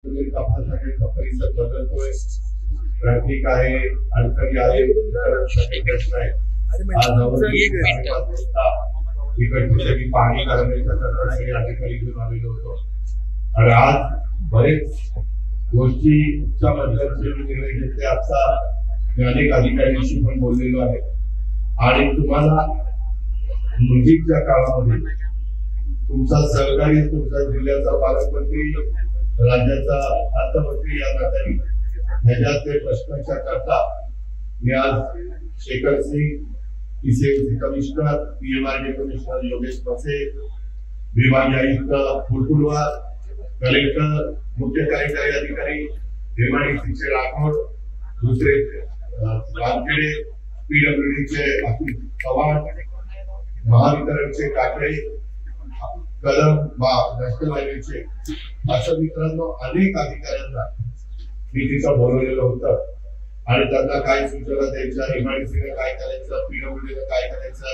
तपासण्याचा परिसर बदलतोय, ट्रॅफिक आहे, अडचणी आहे, प्रश्न आहे. आज इकडची सगळी पाणी काढण्याच्या सगळे अधिकारी घेऊन आलेलो होतो आणि आज बरेच गोष्टीच्या बद्दलचे निर्णय घेतले. आता अनेक अधिकाऱ्यांशी पण बोललेलो आहे आणि तुम्हाला नजीकच्या काळामध्ये तुमचा सहकारी, तुमच्या जिल्ह्याचा पालकमंत्री, राज्याचा अर्थमंत्री या नात्याने ह्याच्यातले प्रश्नांच्या करता मी आज Shekhar Singh, PCMC commissioner, PMRD commissioner Yogesh Mhase, विभागीय आयुक्त फुलफुलवार, कलेक्टर, मुख्य कार्यकारी अधिकारी एमआयडीसीचे राठोड, दुसरे वानखेडे, पीडब्ल्यूडीचे अतुल पवार, महावितरणचे काकडे, कदम नॅशनल हायवेचे, असं मित्रांनो अनेक अधिकाऱ्यांना मी तिथं बोलवलेलं होतं आणि त्यांना काय सूचना द्यायच्या, एमआयडीसीला काय करायचं, पीडब्ल्यूडीला काय करायचं,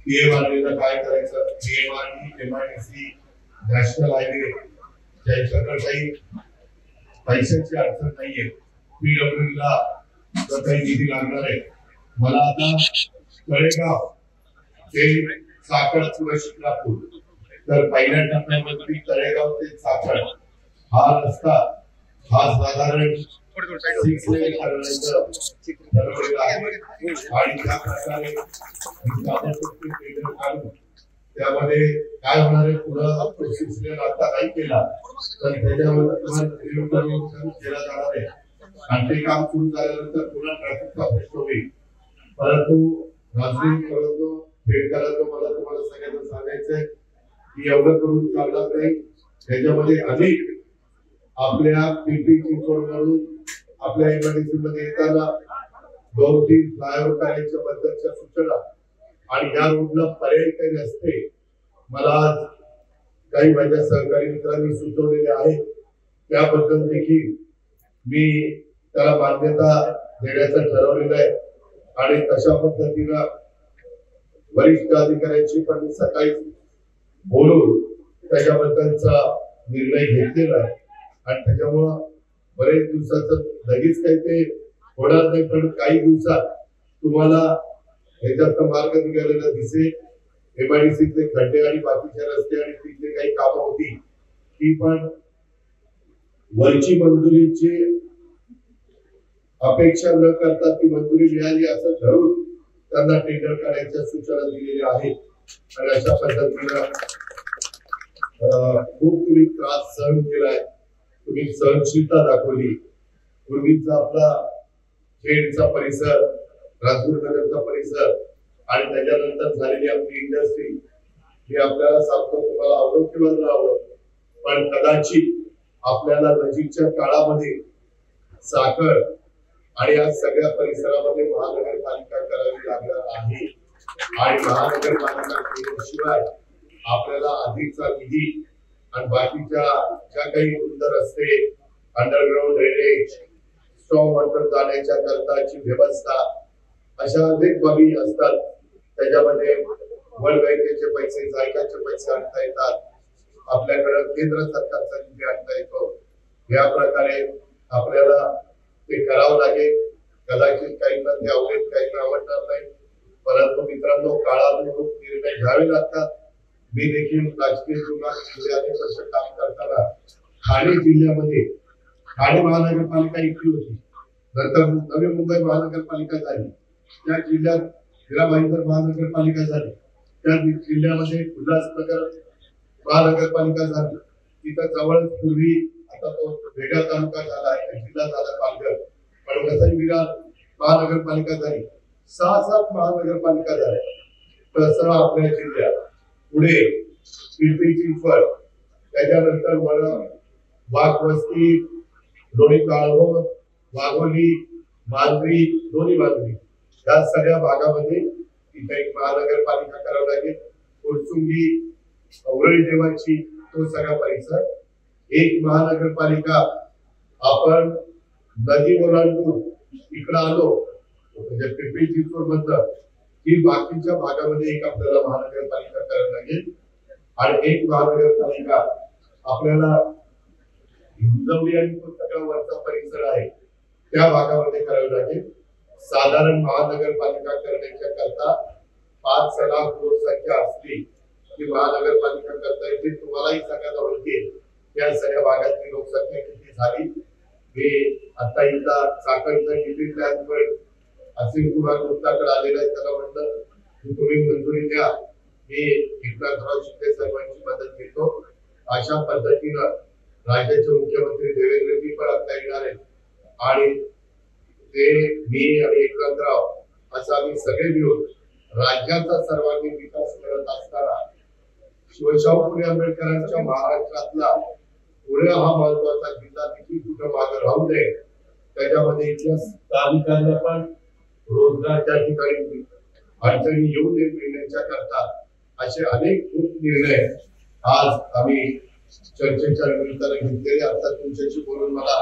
पीएमआरडीला काय करायचं, पीएमआरडी, एमआयडीसी, नॅशनल हायवे ज्यांच्याकडे काही पैशांची अडचण नाहीये, पीडब्ल्यूडीला जर काही निधी लागणार आहे. मला आता तळेगाव ते साखर किंवा शिक्रापूर, तर पहिल्या टप्प्यामध्ये तळेगाव ते साखर हा रस्ता हा साधारण 6 लेन करण्याचं ठरवलेलं आहे आणि त्या प्रकारे त्यामध्ये काय होणार आहे, पुढं 6 लेन आता नाही केला तर त्याच्यावर केला जाणार आहे आणि ते काम सुरू झाल्यानंतर पुन्हा ट्रॅफिकचा प्रश्न होईल. परंतु मला तुम्हाला सगळ्यांना सांगायचंय की एवढं करून चालणार नाही. त्याच्यामध्ये अधिक आपल्या पिंपरी वरून आपल्या एमआयडीसी मध्ये येताना 2-3 फ्लायओव्हर करायच्या बद्दलच्या सूचना आणि या रोडला पर्यायी काही रस्ते मला आज काही माझ्या सहकारी मित्रांनी सुचवलेले आहे. त्याबद्दल देखील मी त्याला मान्यता देण्याचं ठरवलेलं आहे आणि तशा पद्धतीनं वरिष्ठ अधिकाऱ्यांची पण मी सकाळी बोलून त्याच्याबद्दलचा निर्णय घेतलेला आहे आणि त्याच्यामुळं बरेच दिवसाचं लगेच काही ते होणार नाही, पण काही दिवसात तुम्हाला ह्याच्यात मार्ग निघालेला दिसेल. एमआयडीसीतले खड्डे आणि बाकीच्या रस्ते आणि तिथले काही कामं होती ती पण वरची मंजुरीची अपेक्षा न करता ती मंजुरी मिळाली असं ठरवून त्यांना टेंडर करायच्या सूचना दिलेल्या आहेत आणि अशा पद्धतीनं खूप तुम्ही त्रास सहन केलाय, तुम्ही सहनशीलता दाखवली. पूर्वीचा आपला खेडचा परिसर, राजगुरुनगरचा परिसर आणि त्याच्यानंतर झालेली आपली इंडस्ट्री ही आपल्याला सांगतो तुम्हाला आवडत किंवा न आवडत, पण कदाचित आपल्याला नजीकच्या काळामध्ये साखर आणि या सगळ्या परिसरामध्ये महानगरपालिका करावी लागणार आहे आणि महानगरपालिका केल्याशिवाय आपल्याला अधिकचा निधी आणि बाकीच्या ज्या काही रुंद रस्ते, अंडरग्राउंड ड्रेनेज, स्ट्रॉंग वॉटर जाण्याच्या करताची व्यवस्था, अशा अनेक बाबी असतात. त्याच्यामध्ये वर्ल्ड बँकेचे पैसे, जायकाचे पैसे आणता येतात, आपल्याकडे केंद्र सरकारचा निधी आणता येतो. या प्रकारे आपल्याला ते करावं लागेल. कदाचित काहींना ते आवडेल, काहींना आवडणार नाही, परंतु मित्रांनो काळानुरूप निर्णय घ्यावे लागतात. मी देखील राजकीय जीवनात गेले अनेक वर्ष काम करताना ठाणे जिल्ह्यामध्ये ठाणे महानगरपालिका एकटी होती, नंतर नवी मुंबई महानगरपालिका झाली, त्या जिल्ह्यात जिल्हा भाईंदर महानगरपालिका झाली, त्या जिल्ह्यामध्ये उल्हासनगर महानगरपालिका झाली, तिथं जवळ पूर्वी आता तो वेगळा तालुका झाला आहे, जिल्हा झाला पालघर, पण वसई विरार महानगरपालिका झाली, 6-7 महानगरपालिका झाल्या. तसं आपल्या जिल्ह्यात पुढे पिंपरी चिंचवड, त्याच्यानंतर वाघवस्ती, लोणी काळभोर, वाघोली, मांजरी, दोन्ही मांजरी या सगळ्या भागामध्ये तिथे एक महानगरपालिका करावं लागेल. कोरसुंगी, औरळी देवाची तो सगळा परिसर एक महानगरपालिका. आपण नदी ओलांडून इकडं आलो म्हणजे पिंपरी चिंचवड मधलं की बाकीच्या भागामध्ये एक आपल्याला महानगरपालिका करावी लागेल आणि एक महानगरपालिका आपल्याला हिंजवडी आणि तो सगळा वरचा परिसर आहे त्या भागामध्ये करावे लागेल. साधारण महानगरपालिका करण्याच्या करता 5 लाख लोकसंख्या असली की महानगरपालिका करता येते. तुम्हालाही सगळ्यांना ओळखेल त्या सगळ्या भागातली लोकसंख्या किती झाली. मी आता इथला साखरचा किती प्लॅन पण असीम कुमार गुप्ताकडे आलेला आहे. त्याला म्हटलं की तुम्ही मंजुरी द्या, मी एकनाथराव शिंदे साहेबांची मदत घेतो. अशा पद्धतीनं राज्याचे मुख्यमंत्री देवेंद्रजी पण आता येणार आहेत आणि ते मी आणि एकनाथराव असा आम्ही सगळे मिळून राज्याचा सर्वांगीण विकास करत असताना शिवशाहू फुले आंबेडकरांच्या महाराष्ट्रातला पुणे हा महत्वाचा जिल्हा देखील कुठं मागे राहू नये, त्याच्यामध्ये इथल्या स्थानिकांना पण रोजगार त्या ठिकाणी अडचणी येऊ नये मिळण्याच्या करता असे अनेक खूप निर्णय आज आम्ही चर्चेच्या निमित्ताने घेतलेले. आता तुमच्याशी बोलून मला